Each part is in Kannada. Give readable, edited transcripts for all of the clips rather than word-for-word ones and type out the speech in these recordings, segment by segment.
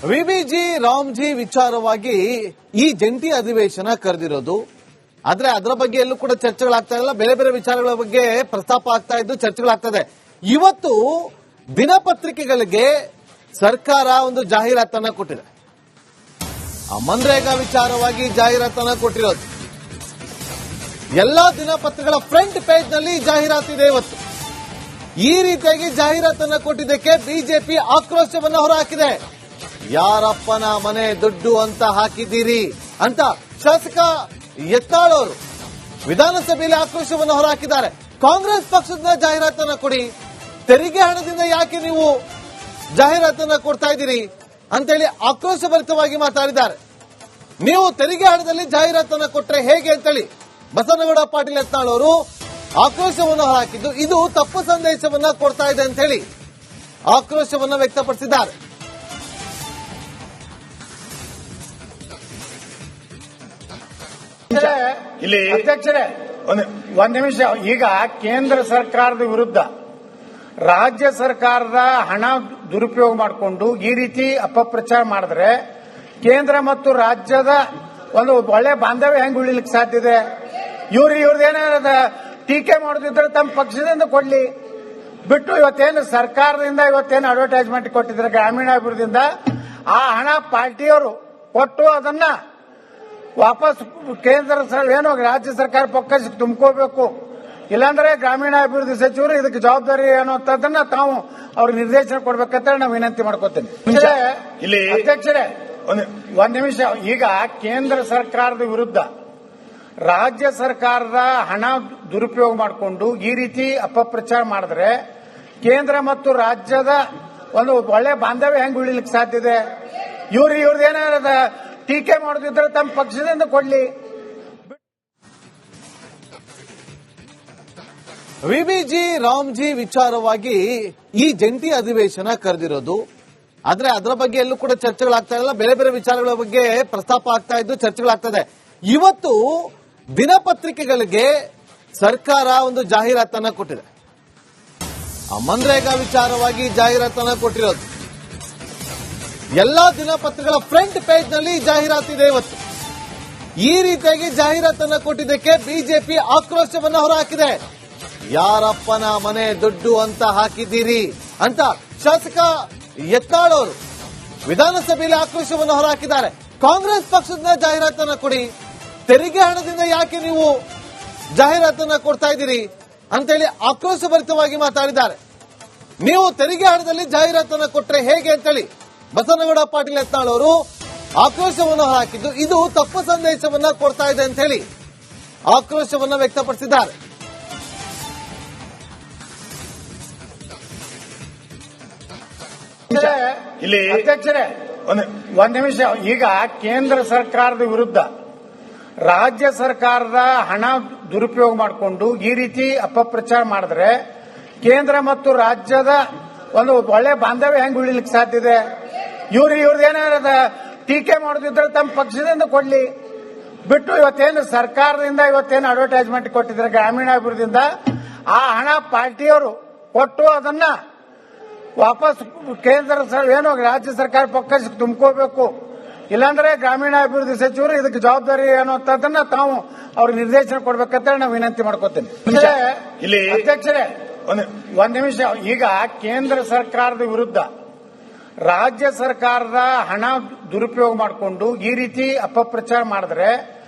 ವಿಬಿಜಿ ರಾಮ್ಜಿ ವಿಚಾರವಾಗಿ ಈ ಜಂಟಿ ಅಧಿವೇಶನ ಕರೆದಿರೋದು. ಆದ್ರೆ ಅದರ ಬಗ್ಗೆ ಎಲ್ಲೂ ಕೂಡ ಚರ್ಚೆಗಳಾಗ್ತಾ ಇಲ್ಲ. ಬೇರೆ ಬೇರೆ ವಿಚಾರಗಳ ಬಗ್ಗೆ ಪ್ರಸ್ತಾಪ ಆಗ್ತಾ ಇದ್ದು ಚರ್ಚೆಗಳಾಗ್ತದೆ. ಇವತ್ತು ದಿನಪತ್ರಿಕೆಗಳಿಗೆ ಸರ್ಕಾರ ಒಂದು ಜಾಹೀರಾತನ್ನ ಕೊಟ್ಟಿದೆ. ಮನ್ರೇಗಾ ವಿಚಾರವಾಗಿ ಜಾಹೀರಾತನ್ನ ಕೊಟ್ಟಿರೋದು. ಎಲ್ಲಾ ದಿನಪತ್ರಿಕೆಗಳ ಫ್ರಂಟ್ ಪೇಜ್ ನಲ್ಲಿ ಜಾಹೀರಾತಿದೆ. ಇವತ್ತು ಈ ರೀತಿಯಾಗಿ ಜಾಹೀರಾತನ್ನ ಕೊಟ್ಟಿದ್ದಕ್ಕೆ ಬಿಜೆಪಿ ಆಕ್ರೋಶವನ್ನ ಹೊರಹಾಕಿದೆ. ಯಾರಪ್ಪನ ಮನೆ ದುಡ್ಡು ಅಂತ ಹಾಕಿದ್ದೀರಿ ಅಂತ ಶಾಸಕ ಯತ್ನಾಳ್ ಅವರು ವಿಧಾನಸಭೆಯಲ್ಲಿ ಆಕ್ರೋಶವನ್ನು ಹೊರಹಾಕಿದ್ದಾರೆ. ಕಾಂಗ್ರೆಸ್ ಪಕ್ಷದ ಜಾಹೀರಾತನ್ನ ಕೊಡಿ, ತೆರಿಗೆ ಹಣದಿಂದ ಯಾಕೆ ನೀವು ಜಾಹೀರಾತನ್ನ ಕೊಡ್ತಾ ಇದ್ದೀರಿ ಅಂತೇಳಿ ಆಕ್ರೋಶಭರಿತವಾಗಿ ಮಾತಾಡಿದ್ದಾರೆ. ನೀವು ತೆರಿಗೆ ಹಣದಲ್ಲಿ ಜಾಹೀರಾತನ್ನ ಕೊಟ್ರೆ ಹೇಗೆ ಅಂತೇಳಿ ಬಸನಗೌಡ ಪಾಟೀಲ್ ಯತ್ನಾಳ್ ಅವರು ಆಕ್ರೋಶವನ್ನು ಹೊರಹಾಕಿದ್ದು, ಇದು ತಪ್ಪು ಸಂದೇಶವನ್ನ ಕೊಡ್ತಾ ಇದೆ ಅಂತ ಹೇಳಿ ಆಕ್ರೋಶವನ್ನ ವ್ಯಕ್ತಪಡಿಸಿದ್ದಾರೆ. ಇಲ್ಲಿ ಅಧ್ಯಕ್ಷರೇ ಒಂದ್ ನಿಮಿಷ. ಈಗ ಕೇಂದ್ರ ಸರ್ಕಾರದ ವಿರುದ್ಧ ರಾಜ್ಯ ಸರ್ಕಾರದ ಹಣ ದುರುಪಯೋಗ ಮಾಡಿಕೊಂಡು ಈ ರೀತಿ ಅಪಪ್ರಚಾರ ಮಾಡಿದ್ರೆ ಕೇಂದ್ರ ಮತ್ತು ರಾಜ್ಯದ ಒಂದು ಒಳ್ಳೆ ಬಾಂಧವ್ಯ ಹೆಂಗ್ ಉಳಿಲಿಕ್ಕೆ ಸಾಧ್ಯ ಇದೆ? ಇವ್ರದ್ದೇನಾದ ಟೀಕೆ ಮಾಡೋದಿದ್ರೆ ತಮ್ಮ ಪಕ್ಷದಿಂದ ಕೊಡ್ಲಿ ಬಿಟ್ಟು ಇವತ್ತೇನು ಸರ್ಕಾರದಿಂದ ಇವತ್ತೇನು ಅಡ್ವರ್ಟೈಸ್ಮೆಂಟ್ ಕೊಟ್ಟಿದ್ರೆ ಗ್ರಾಮೀಣಾಭಿವೃದ್ಧಿಯಿಂದ ಆ ಹಣ ಪಾರ್ಟಿಯವರು ಕೊಟ್ಟು ಅದನ್ನ ವಾಪಸ್ ಕೇಂದ್ರ ಏನೋ ರಾಜ್ಯ ಸರ್ಕಾರ ಪಕ್ಕಕ್ಕೆ ತುಂಬಿಕೋಬೇಕು. ಇಲ್ಲಾಂದ್ರೆ ಗ್ರಾಮೀಣಾಭಿವೃದ್ಧಿ ಸಚಿವರು ಇದಕ್ಕೆ ಜವಾಬ್ದಾರಿ ಅನ್ನುವಂಥದ್ದನ್ನ ತಾವು ಅವ್ರ ನಿರ್ದೇಶನ ಕೊಡ್ಬೇಕಂತ ನಾವು ವಿನಂತಿ ಮಾಡ್ಕೋತೇನೆ. ಇಲ್ಲಿ ಅಧ್ಯಕ್ಷರೇ ಒಂದ್ ನಿಮಿಷ. ಈಗ ಕೇಂದ್ರ ಸರ್ಕಾರದ ವಿರುದ್ಧ ರಾಜ್ಯ ಸರ್ಕಾರದ ಹಣ ದುರುಪಯೋಗ ಮಾಡಿಕೊಂಡು ಈ ರೀತಿ ಅಪಪ್ರಚಾರ ಮಾಡಿದ್ರೆ ಕೇಂದ್ರ ಮತ್ತು ರಾಜ್ಯದ ಒಂದು ಒಳ್ಳೆ ಬಾಂಧವ್ಯ ಹೆಂಗ್ ಉಳಿಲಿಕ್ಕೆ ಸಾಧ್ಯ ಇದೆ? ಇವ್ರದ್ದೇನಾದ ಟೀಕೆ ಮಾಡೋದಿದ್ರೆ ತಮ್ಮ ಪಕ್ಷದಿಂದ ಕೊಡ್ಲಿ. ವಿಬಿಜಿ ರಾಮ್ಜಿ ವಿಚಾರವಾಗಿ ಈ ಜಂಟಿ ಅಧಿವೇಶನ ಕರೆದಿರೋದು. ಆದ್ರೆ ಅದರ ಬಗ್ಗೆ ಎಲ್ಲೂ ಕೂಡ ಚರ್ಚೆಗಳಾಗ್ತಾ ಇಲ್ಲ. ಬೇರೆ ಬೇರೆ ವಿಚಾರಗಳ ಬಗ್ಗೆ ಪ್ರಸ್ತಾಪ ಆಗ್ತಾ ಇದ್ದು ಚರ್ಚೆಗಳಾಗ್ತದೆ. ಇವತ್ತು ದಿನಪತ್ರಿಕೆಗಳಿಗೆ ಸರ್ಕಾರ ಒಂದು ಜಾಹೀರಾತನ್ನ ಕೊಟ್ಟಿದೆ. ಮನ್ರೇಗಾ ವಿಚಾರವಾಗಿ ಜಾಹೀರಾತನ್ನ ಕೊಟ್ಟಿರೋದು. ಎಲ್ಲಾ ದಿನಪತ್ರಿಕೆಗಳ ಫ್ರಂಟ್ ಪೇಜ್ ನಲ್ಲಿ ಜಾಹೀರಾತಿದೆ. ಇವತ್ತು ಈ ರೀತಿಯಾಗಿ ಜಾಹೀರಾತನ್ನ ಕೊಟ್ಟಿದ್ದಕ್ಕೆ ಬಿಜೆಪಿ ಆಕ್ರೋಶವನ್ನ ಹೊರಹಾಕಿದೆ. ಯಾರಪ್ಪನ ಮನೆ ದುಡ್ಡು ಅಂತ ಹಾಕಿದ್ದೀರಿ ಅಂತ ಶಾಸಕ ಯತ್ನಾಳ್ ಅವರು ವಿಧಾನಸಭೆಯಲ್ಲಿ ಆಕ್ರೋಶವನ್ನು ಹೊರಹಾಕಿದ್ದಾರೆ. ಕಾಂಗ್ರೆಸ್ ಪಕ್ಷದ ಜಾಹೀರಾತನ್ನ ಕೊಡಿ, ತೆರಿಗೆ ಹಣದಿಂದ ಯಾಕೆ ನೀವು ಜಾಹೀರಾತನ್ನ ಕೊಡ್ತಾ ಇದ್ದೀರಿ ಅಂತೇಳಿ ಆಕ್ರೋಶಭರಿತವಾಗಿ ಮಾತಾಡಿದ್ದಾರೆ. ನೀವು ತೆರಿಗೆ ಹಣದಲ್ಲಿ ಜಾಹೀರಾತನ್ನ ಕೊಟ್ರೆ ಹೇಗೆ ಅಂತೇಳಿ ಬಸನಗೌಡ ಪಾಟೀಲ್ ಯತ್ನಾಳ್ ಅವರು ಆಕ್ರೋಶವನ್ನು ಹೊರಹಾಕಿದ್ದು, ಇದು ತಪ್ಪು ಸಂದೇಶವನ್ನ ಕೊಡ್ತಾ ಇದೆ ಅಂತ ಹೇಳಿ ಆಕ್ರೋಶವನ್ನ ವ್ಯಕ್ತಪಡಿಸಿದ್ದಾರೆ. ಇಲ್ಲಿ ಅಧ್ಯಕ್ಷರೇ ಒಂದ್ ನಿಮಿಷ. ಈಗ ಕೇಂದ್ರ ಸರ್ಕಾರದ ವಿರುದ್ಧ ರಾಜ್ಯ ಸರ್ಕಾರದ ಹಣ ದುರುಪಯೋಗ ಮಾಡಿಕೊಂಡು ಈ ರೀತಿ ಅಪಪ್ರಚಾರ ಮಾಡಿದ್ರೆ ಕೇಂದ್ರ ಮತ್ತು ರಾಜ್ಯದ ಒಂದು ಒಳ್ಳೆ ಬಾಂಧವ್ಯ ಹೆಂಗ್ ಉಳಿಲಿಕ್ಕೆ ಸಾಧ್ಯ ಇದೆ? ಇವ್ರದ್ದೇನಾದ ಟೀಕೆ ಮಾಡೋದಿದ್ರೆ ತಮ್ಮ ಪಕ್ಷದಿಂದ ಕೊಡ್ಲಿ ಬಿಟ್ಟು ಇವತ್ತೇನು ಸರ್ಕಾರದಿಂದ ಇವತ್ತೇನು ಅಡ್ವರ್ಟೈಸ್ಮೆಂಟ್ ಕೊಟ್ಟಿದ್ರೆ ಗ್ರಾಮೀಣಾಭಿವೃದ್ಧಿಯಿಂದ ಆ ಹಣ ಪಾರ್ಟಿಯವರು ಕೊಟ್ಟು ಅದನ್ನ ವಾಪಸ್ ಕೇಂದ್ರ ಏನೋ ರಾಜ್ಯ ಸರ್ಕಾರ ಪಕ್ಕಕ್ಕೆ ತುಂಬಿಕೋಬೇಕು. ಇಲ್ಲಾಂದ್ರೆ ಗ್ರಾಮೀಣಾಭಿವೃದ್ಧಿ ಸಚಿವರು ಇದಕ್ಕೆ ಜವಾಬ್ದಾರಿ ಅನ್ನುವಂಥದ್ದನ್ನ ತಾವು ಅವ್ರ ನಿರ್ದೇಶನ ಕೊಡ್ಬೇಕಂತ ನಾವು ವಿನಂತಿ ಮಾಡ್ಕೋತೇನೆ. ಇಲ್ಲಿ ಅಧ್ಯಕ್ಷರೇ ಒಂದ್ ನಿಮಿಷ. ಈಗ ಕೇಂದ್ರ ಸರ್ಕಾರದ ವಿರುದ್ಧ ರಾಜ್ಯ ಸರ್ಕಾರದ ಹಣ ದುರುಪಯೋಗ ಮಾಡಿಕೊಂಡು ಈ ರೀತಿ ಅಪಪ್ರಚಾರ ಮಾಡಿದ್ರೆ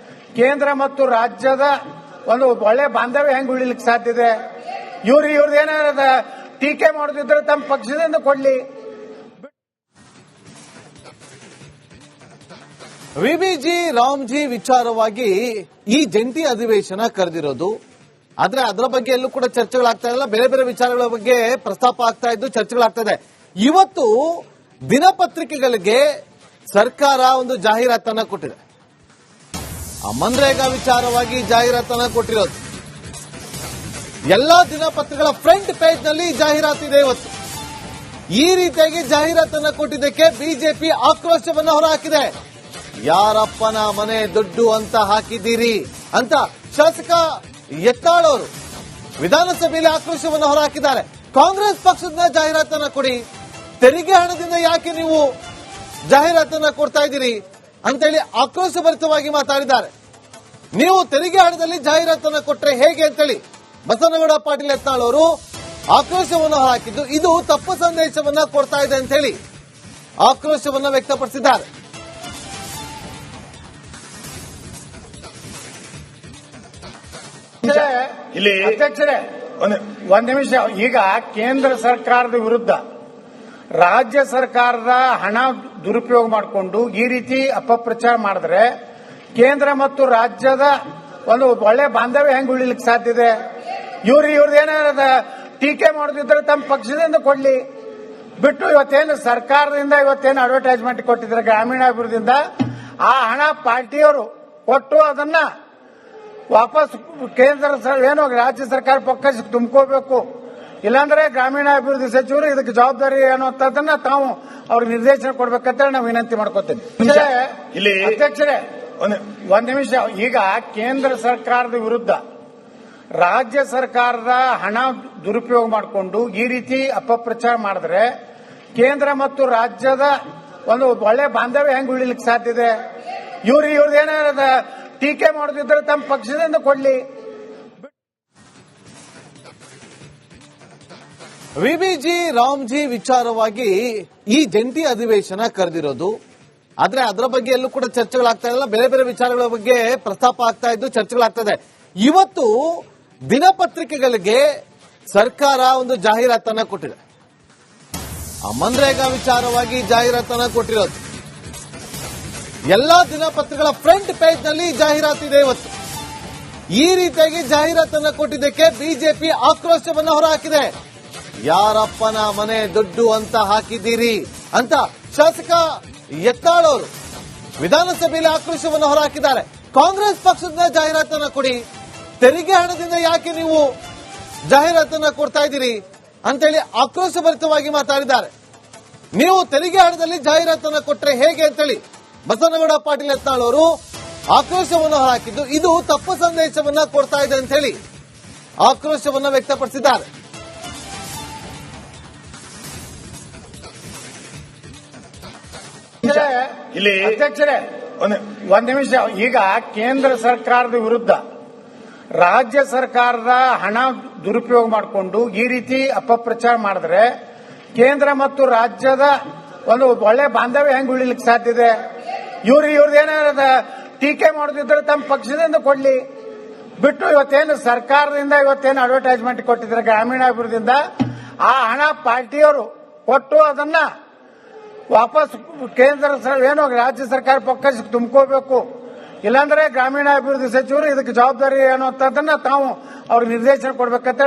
ಕೇಂದ್ರ ಮತ್ತು ರಾಜ್ಯದ ಒಂದು ಒಳ್ಳೆ ಬಾಂಧವ್ಯ ಹೆಂಗ್ ಉಳಿಲಿಕ್ಕೆ ಸಾಧ್ಯ ಇದೆ? ಇವ್ರದ್ದೇನಾದ ಟೀಕೆ ಮಾಡೋದಿದ್ರೆ ತಮ್ಮ ಪಕ್ಷದಿಂದ ಕೊಡ್ಲಿ. ವಿಬಿಜಿ ರಾಮ್ಜಿ ವಿಚಾರವಾಗಿ ಈ ಜಂಟಿ ಅಧಿವೇಶನ ಕರೆದಿರೋದು. ಆದ್ರೆ ಅದರ ಬಗ್ಗೆ ಎಲ್ಲೂ ಕೂಡ ಚರ್ಚೆಗಳಾಗ್ತಾ ಇಲ್ಲ. ಬೇರೆ ಬೇರೆ ವಿಚಾರಗಳ ಬಗ್ಗೆ ಪ್ರಸ್ತಾಪ ಆಗ್ತಾ ಇದ್ದು ಚರ್ಚೆಗಳಾಗ್ತದೆ. ಇವತ್ತು ದಿನಪತ್ರಿಕೆಗಳಿಗೆ ಸರ್ಕಾರ ಒಂದು ಜಾಹೀರಾತನ್ನ ಕೊಟ್ಟಿದೆ. ಮನ್ರೇಗಾ ವಿಚಾರವಾಗಿ ಜಾಹೀರಾತನ್ನ ಕೊಟ್ಟಿರೋದು. ಎಲ್ಲಾ ದಿನಪತ್ರಿಕೆಗಳ ಫ್ರಂಟ್ ಪೇಜ್ ನಲ್ಲಿ ಜಾಹೀರಾತಿದೆ. ಇವತ್ತು ಈ ರೀತಿಯಾಗಿ ಜಾಹೀರಾತನ್ನ ಕೊಟ್ಟಿದ್ದಕ್ಕೆ ಬಿಜೆಪಿ ಆಕ್ರೋಶವನ್ನ ಹೊರಹಾಕಿದೆ. ಯಾರಪ್ಪನ ಮನೆ ದುಡ್ಡು ಅಂತ ಹಾಕಿದ್ದೀರಿ ಅಂತ ಶಾಸಕ ಯತ್ನಾಳ್ ಅವರು ವಿಧಾನಸಭೆಯಲ್ಲಿ ಆಕ್ರೋಶವನ್ನು ಹೊರಹಾಕಿದ್ದಾರೆ. ಕಾಂಗ್ರೆಸ್ ಪಕ್ಷದ ಜಾಹೀರಾತನ್ನ ಕೊಡಿ, ತೆರಿಗೆ ಹಣದಿಂದ ಯಾಕೆ ನೀವು ಜಾಹೀರಾತನ್ನ ಕೊಡ್ತಾ ಇದ್ದೀರಿ ಅಂತೇಳಿ ಆಕ್ರೋಶಭರಿತವಾಗಿ ಮಾತಾಡಿದ್ದಾರೆ. ನೀವು ತೆರಿಗೆ ಹಣದಲ್ಲಿ ಜಾಹೀರಾತನ್ನ ಕೊಟ್ರೆ ಹೇಗೆ ಅಂತೇಳಿ ಬಸನಗೌಡ ಪಾಟೀಲ್ ಯತ್ನಾಳ್ ಅವರು ಆಕ್ರೋಶವನ್ನು ಹಾಕಿದ್ದು ಇದು ತಪ್ಪು ಸಂದೇಶವನ್ನ ಕೊಡ್ತಾ ಇದೆ ಅಂತ ಹೇಳಿ ಆಕ್ರೋಶವನ್ನ ವ್ಯಕ್ತಪಡಿಸಿದ್ದಾರೆ. ಇಲ್ಲಿ ಅಧ್ಯಕ್ಷರೇ ಒಂದ್ ನಿಮಿಷ. ಈಗ ಕೇಂದ್ರ ಸರ್ಕಾರದ ವಿರುದ್ಧ ರಾಜ್ಯ ಸರ್ಕಾರದ ಹಣ ದುರುಪಯೋಗ ಮಾಡಿಕೊಂಡು ಈ ರೀತಿ ಅಪಪ್ರಚಾರ ಮಾಡಿದ್ರೆ ಕೇಂದ್ರ ಮತ್ತು ರಾಜ್ಯದ ಒಂದು ಒಳ್ಳೆ ಬಾಂಧವ್ಯ ಹೆಂಗ್ ಉಳಿಲಿಕ್ಕೆ ಸಾಧ್ಯ ಇದೆ? ಇವ್ರದ್ದು ಏನಾರ ಟೀಕೆ ಮಾಡೋದಿದ್ರೆ ತಮ್ಮ ಪಕ್ಷದಿಂದ ಕೊಡ್ಲಿ, ಬಿಟ್ಟು ಇವತ್ತೇನು ಸರ್ಕಾರದಿಂದ ಇವತ್ತೇನು ಅಡ್ವರ್ಟೈಸ್ಮೆಂಟ್ ಕೊಟ್ಟಿದ್ರೆ ಗ್ರಾಮೀಣಾಭಿವೃದ್ಧಿಯಿಂದ ಆ ಹಣ ಪಾರ್ಟಿಯವರು ಕೊಟ್ಟು ಅದನ್ನ ವಾಪಸ್ ಕೇಂದ್ರ ಏನೋ ರಾಜ್ಯ ಸರ್ಕಾರ ಪಕ್ಕಕ್ಕೆ ತುಂಬ್ಕೋಬೇಕು. ಇಲ್ಲಾಂದ್ರೆ ಗ್ರಾಮೀಣಾಭಿವೃದ್ಧಿ ಸಚಿವರು ಇದಕ್ಕೆ ಜವಾಬ್ದಾರಿ ಅನ್ನುವಂಥದ್ದನ್ನ ತಾವು ಅವ್ರಿಗೆ ನಿರ್ದೇಶನ ಕೊಡ್ಬೇಕಂತ ನಾವು ವಿನಂತಿ ಮಾಡ್ಕೋತೇವೆ. ಇಲ್ಲಿ ಅಧ್ಯಕ್ಷರೇ ಒಂದ್ ನಿಮಿಷ. ಈಗ ಕೇಂದ್ರ ಸರ್ಕಾರದ ವಿರುದ್ಧ ರಾಜ್ಯ ಸರ್ಕಾರದ ಹಣ ದುರುಪಯೋಗ ಮಾಡಿಕೊಂಡು ಈ ರೀತಿ ಅಪಪ್ರಚಾರ ಮಾಡಿದ್ರೆ ಕೇಂದ್ರ ಮತ್ತು ರಾಜ್ಯದ ಒಂದು ಒಳ್ಳೆ ಬಾಂಧವ್ಯ ಹೆಂಗ್ ಉಳಿಲಿಕ್ಕೆ ಸಾಧ್ಯ ಇದೆ? ಇವ್ರದ್ದು ಏನಾರ ಟೀಕೆ ಮಾಡೋದಿದ್ರೆ ತಮ್ಮ ಪಕ್ಷದಿಂದ ಕೊಡ್ಲಿ. ವಿಬಿಜಿ ರಾಮ್ಜಿ ವಿಚಾರವಾಗಿ ಈ ಜಂಟಿ ಅಧಿವೇಶನ ಕರೆದಿರೋದು. ಆದ್ರೆ ಅದರ ಬಗ್ಗೆ ಎಲ್ಲೂ ಕೂಡ ಚರ್ಚೆಗಳಾಗ್ತಾ ಇಲ್ಲ. ಬೇರೆ ಬೇರೆ ವಿಚಾರಗಳ ಬಗ್ಗೆ ಪ್ರಸ್ತಾಪ ಆಗ್ತಾ ಇದ್ದು ಚರ್ಚೆಗಳಾಗ್ತಾ ಇದೆ. ಇವತ್ತು ದಿನಪತ್ರಿಕೆಗಳಿಗೆ ಸರ್ಕಾರ ಒಂದು ಜಾಹೀರಾತನ್ನ ಕೊಟ್ಟಿದೆ. ಮನ್ರೇಗಾ ವಿಚಾರವಾಗಿ ಜಾಹೀರಾತನ್ನ ಕೊಟ್ಟಿರೋದು. ಎಲ್ಲಾ ದಿನಪತ್ರಿಕೆಗಳ ಫ್ರಂಟ್ ಪೇಜ್ ನಲ್ಲಿ ಜಾಹೀರಾತಿದೆ ಇವತ್ತು. ಈ ರೀತಿಯಾಗಿ ಜಾಹೀರಾತನ್ನ ಕೊಟ್ಟಿದ್ದಕ್ಕೆ ಬಿಜೆಪಿ ಆಕ್ರೋಶವನ್ನ ಹೊರಹಾಕಿದೆ. ಯಾರಪ್ಪನ ಮನೆ ದುಡ್ಡು ಅಂತ ಹಾಕಿದ್ದೀರಿ ಅಂತ ಶಾಸಕ ಯತ್ನಾಳ್ ಅವರು ವಿಧಾನಸಭೆಯಲ್ಲಿ ಆಕ್ರೋಶವನ್ನು ಹೊರಹಾಕಿದ್ದಾರೆ. ಕಾಂಗ್ರೆಸ್ ಪಕ್ಷದ ಜಾಹೀರಾತನ್ನ ಕೊಡಿ, ತೆರಿಗೆ ಹಣದಿಂದ ಯಾಕೆ ನೀವು ಜಾಹೀರಾತನ್ನ ಕೊಡ್ತಾ ಇದ್ದೀರಿ ಅಂತೇಳಿ ಆಕ್ರೋಶಭರಿತವಾಗಿ ಮಾತಾಡಿದ್ದಾರೆ. ನೀವು ತೆರಿಗೆ ಹಣದಲ್ಲಿ ಜಾಹೀರಾತನ್ನ ಕೊಟ್ರೆ ಹೇಗೆ ಅಂತೇಳಿ ಬಸನಗೌಡ ಪಾಟೀಲ್ ಯತ್ನಾಳ್ ಅವರು ಆಕ್ರೋಶವನ್ನು ಹಾಕಿದ್ದು ಇದು ತಪ್ಪು ಸಂದೇಶವನ್ನ ಕೊಡ್ತಾ ಇದೆ ಅಂತ ಹೇಳಿ ಆಕ್ರೋಶವನ್ನ ವ್ಯಕ್ತಪಡಿಸಿದ್ದಾರೆ. ಇಲ್ಲಿ ಅಧ್ಯಕ್ಷರೇ ಒಂದ್ ನಿಮಿಷ. ಈಗ ಕೇಂದ್ರ ಸರ್ಕಾರದ ವಿರುದ್ಧ ರಾಜ್ಯ ಸರ್ಕಾರದ ಹಣ ದುರುಪಯೋಗ ಮಾಡಿಕೊಂಡು ಈ ರೀತಿ ಅಪಪ್ರಚಾರ ಮಾಡಿದ್ರೆ ಕೇಂದ್ರ ಮತ್ತು ರಾಜ್ಯದ ಒಂದು ಒಳ್ಳೆ ಬಾಂಧವ್ಯ ಹೆಂಗ್ ಉಳಿಲಿಕ್ಕೆ ಸಾಧ್ಯ ಇದೆ? ಇವ್ರದ್ದು ಏನಾರ ಟೀಕೆ ಮಾಡೋದಿದ್ರೆ ತಮ್ಮ ಪಕ್ಷದಿಂದ ಕೊಡ್ಲಿ, ಬಿಟ್ಟು ಇವತ್ತೇನು ಸರ್ಕಾರದಿಂದ ಇವತ್ತೇನು ಅಡ್ವರ್ಟೈಸ್ಮೆಂಟ್ ಕೊಟ್ಟಿದ್ರೆ ಗ್ರಾಮೀಣಾಭಿವೃದ್ಧಿಯಿಂದ ಆ ಹಣ ಪಾರ್ಟಿಯವರು ಕೊಟ್ಟು ಅದನ್ನ ವಾಪಸ್ ಕೇಂದ್ರ ಏನೋ ರಾಜ್ಯ ಸರ್ಕಾರ ಪಕ್ಕಕ್ಕೆ ತುಂಬ್ಕೋಬೇಕು. ಇಲ್ಲಾಂದ್ರೆ ಗ್ರಾಮೀಣಾಭಿವೃದ್ಧಿ ಸಚಿವರು ಇದಕ್ಕೆ ಜವಾಬ್ದಾರಿ ಅನ್ನುವಂಥದ್ದನ್ನ ತಾವು ಅವ್ರಿಗೆ ನಿರ್ದೇಶನ ಕೊಡ್ಬೇಕಂತ